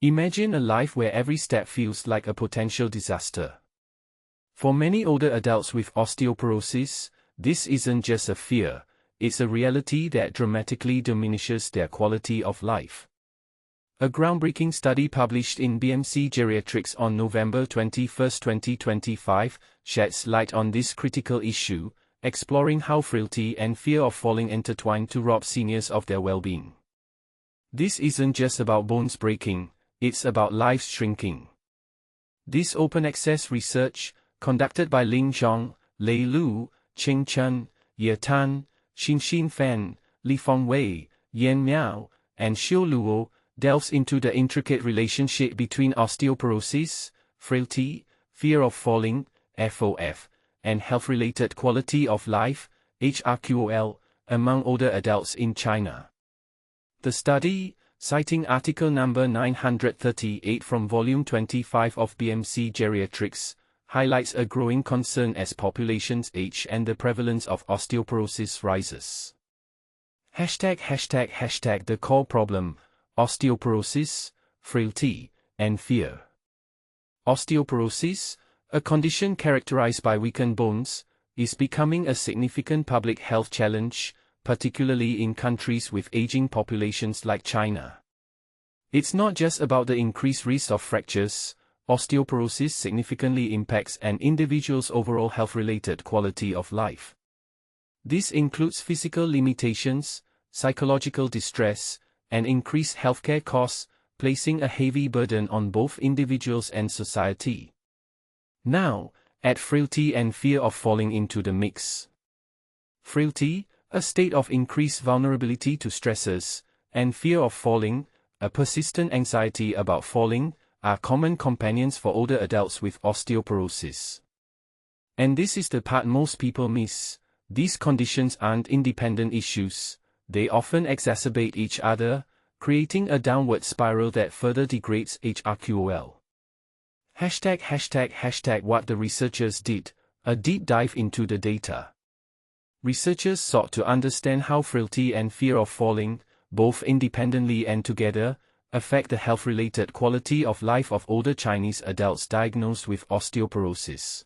Imagine a life where every step feels like a potential disaster. For many older adults with osteoporosis, this isn't just a fear, it's a reality that dramatically diminishes their quality of life. A groundbreaking study published in BMC Geriatrics on November 21, 2025, sheds light on this critical issue, exploring how frailty and fear of falling intertwine to rob seniors of their well-being. This isn't just about bones breaking, it's about lives shrinking. This open-access research, conducted by Ling Zhong, Lei Lu, Cheng Chen, Ye Tan, Xin Fan, Li Fengwei, Yan Miao, and Xiu Luo, delves into the intricate relationship between osteoporosis, frailty, fear of falling, FOF, and health-related quality of life, HRQOL, among older adults in China. The study, citing article number 938 from volume 25 of BMC Geriatrics, highlights a growing concern as populations age and the prevalence of osteoporosis rises. #The core problem: osteoporosis, frailty, and fear. Osteoporosis, a condition characterized by weakened bones, is becoming a significant public health challenge, particularly in countries with aging populations like China. It's not just about the increased risk of fractures. Osteoporosis significantly impacts an individual's overall health-related quality of life. This includes physical limitations, psychological distress, and increased healthcare costs, placing a heavy burden on both individuals and society. Now, add frailty and fear of falling into the mix. Frailty, a state of increased vulnerability to stresses, and fear of falling, a persistent anxiety about falling, are common companions for older adults with osteoporosis. And this is the part most people miss: these conditions aren't independent issues, they often exacerbate each other, creating a downward spiral that further degrades HRQOL. #What the researchers did: a deep dive into the data. Researchers sought to understand how frailty and fear of falling, both independently and together, affect the health-related quality of life of older Chinese adults diagnosed with osteoporosis.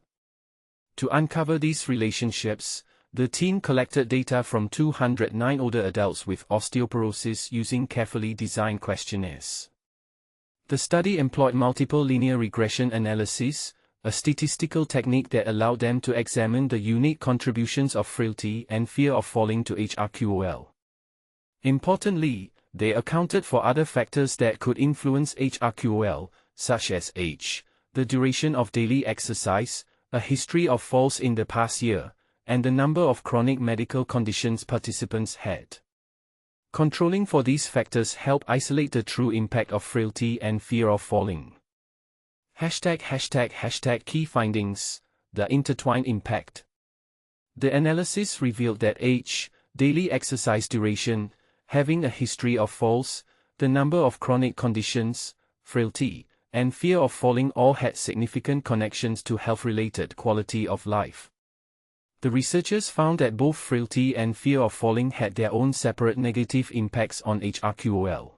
To uncover these relationships, the team collected data from 209 older adults with osteoporosis using carefully designed questionnaires. The study employed multiple linear regression analysis, a statistical technique that allowed them to examine the unique contributions of frailty and fear of falling to HRQOL. Importantly, they accounted for other factors that could influence HRQOL, such as age, the duration of daily exercise, a history of falls in the past year, and the number of chronic medical conditions participants had. Controlling for these factors helped isolate the true impact of frailty and fear of falling. #Key findings: the intertwined impact. The analysis revealed that age, daily exercise duration, having a history of falls, the number of chronic conditions, frailty, and fear of falling all had significant connections to health-related quality of life. The researchers found that both frailty and fear of falling had their own separate negative impacts on HRQOL.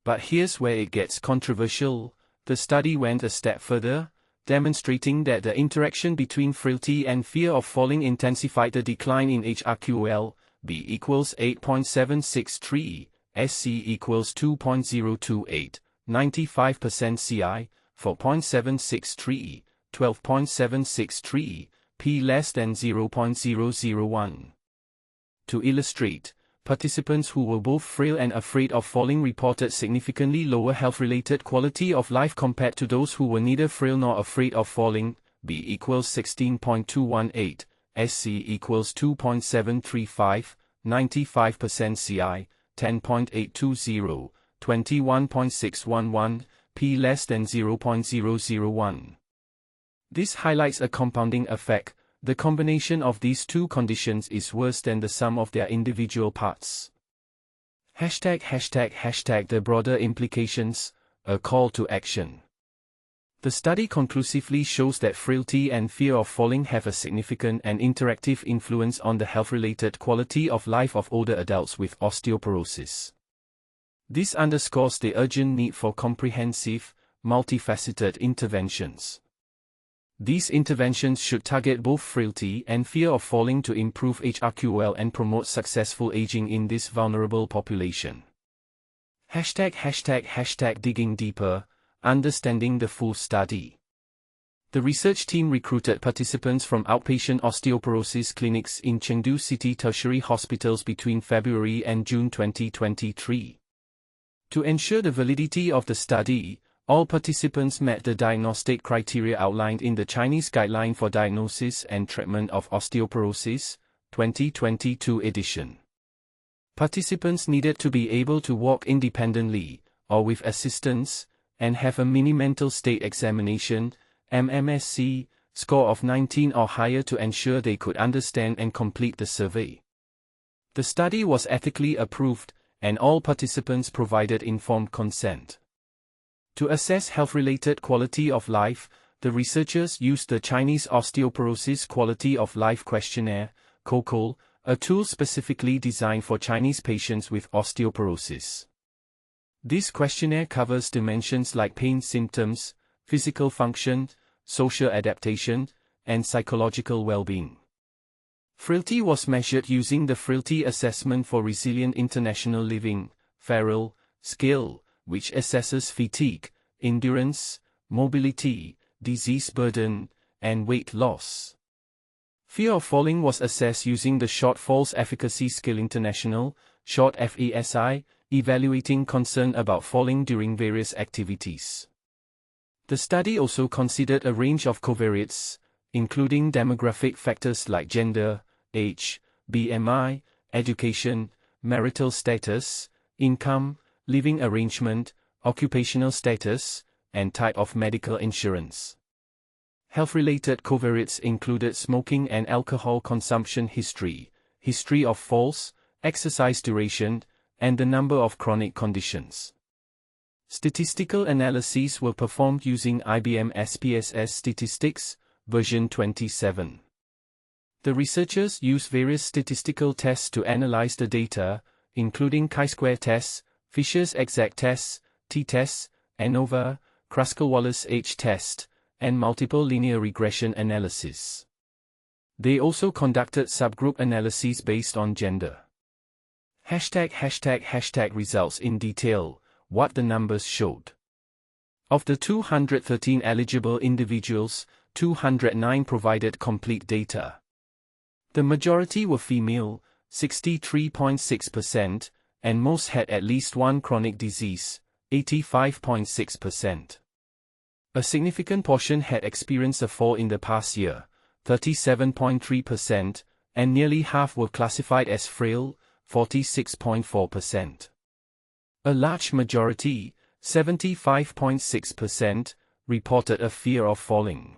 But here's where it gets controversial: the study went a step further, demonstrating that the interaction between frailty and fear of falling intensified the decline in HRQOL. B equals 8.763, SC equals 2.028, 95% CI, 4.763, 12.763, P less than 0.001. To illustrate, participants who were both frail and afraid of falling reported significantly lower health-related quality of life compared to those who were neither frail nor afraid of falling. B equals 16.218, SC equals 2.735, 95% CI, 10.820, 21.611, P less than 0.001. This highlights a compounding effect: the combination of these two conditions is worse than the sum of their individual parts. The broader implications: a call to action. The study conclusively shows that frailty and fear of falling have a significant and interactive influence on the health-related quality of life of older adults with osteoporosis. This underscores the urgent need for comprehensive, multifaceted interventions. These interventions should target both frailty and fear of falling to improve HRQOL and promote successful aging in this vulnerable population. #digging deeper, understanding the full study. The research team recruited participants from outpatient osteoporosis clinics in Chengdu City tertiary hospitals between February and June 2023. To ensure the validity of the study, all participants met the diagnostic criteria outlined in the Chinese Guideline for Diagnosis and Treatment of Osteoporosis, 2022 edition. Participants needed to be able to walk independently, or with assistance, and have a mini mental state examination, MMSC, score of 19 or higher to ensure they could understand and complete the survey. The study was ethically approved, and all participants provided informed consent. To assess health-related quality of life, the researchers used the Chinese Osteoporosis Quality of Life Questionnaire, COQOL, a tool specifically designed for Chinese patients with osteoporosis. This questionnaire covers dimensions like pain symptoms, physical function, social adaptation, and psychological well-being. Frailty was measured using the Frailty Assessment for Resilient International Living, frail, scale, which assesses fatigue, endurance, mobility, disease burden, and weight loss. Fear of falling was assessed using the Short Falls Efficacy Scale International, short FESI, evaluating concern about falling during various activities. The study also considered a range of covariates, including demographic factors like gender, age, BMI, education, marital status, income, living arrangement, occupational status, and type of medical insurance. Health-related covariates included smoking and alcohol consumption history, history of falls, exercise duration, and the number of chronic conditions. Statistical analyses were performed using IBM SPSS statistics, version 27. The researchers used various statistical tests to analyze the data, including chi-square tests, Fisher's exact tests, t-tests, ANOVA, Kruskal-Wallis H-test, and multiple linear regression analysis. They also conducted subgroup analyses based on gender. #results in detail, what the numbers showed. Of the 213 eligible individuals, 209 provided complete data. The majority were female, 63.6%, and most had at least one chronic disease, 85.6%. A significant portion had experienced a fall in the past year, 37.3%, and nearly half were classified as frail, 46.4%. A large majority, 75.6%, reported a fear of falling.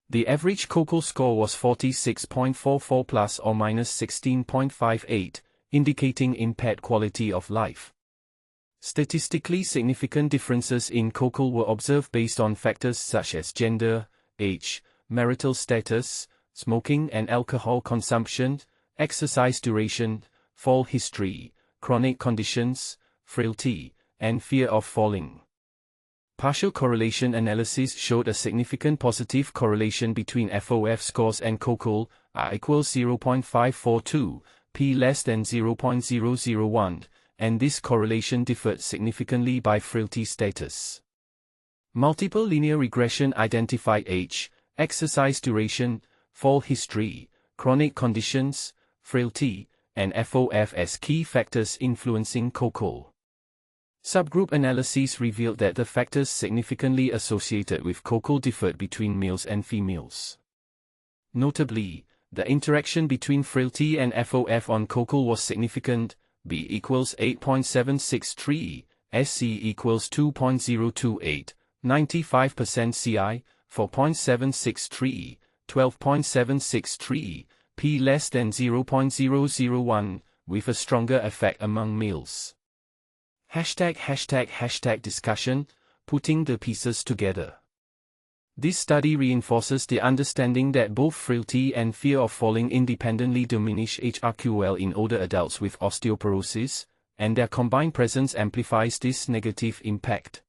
The average COQOL score was 46.44 plus or minus 16.58, indicating impaired quality of life. Statistically significant differences in COQOL were observed based on factors such as gender, age, marital status, smoking and alcohol consumption, exercise duration, fall history, chronic conditions, frailty, and fear of falling. Partial correlation analysis showed a significant positive correlation between FOF scores and COQOL, R equals 0.542, P less than 0.001, and this correlation differed significantly by frailty status. Multiple linear regression identified age, exercise duration, fall history, chronic conditions, frailty, and FOF as key factors influencing COQOL. Subgroup analyses revealed that the factors significantly associated with COQOL differed between males and females. Notably, the interaction between frailty and FOF on COQOL was significant, B equals 8.763, SC equals 2.028, 95% CI, 4.763, 12.763, P less than 0.001, with a stronger effect among males. #discussion, putting the pieces together. This study reinforces the understanding that both frailty and fear of falling independently diminish HRQOL in older adults with osteoporosis, and their combined presence amplifies this negative impact.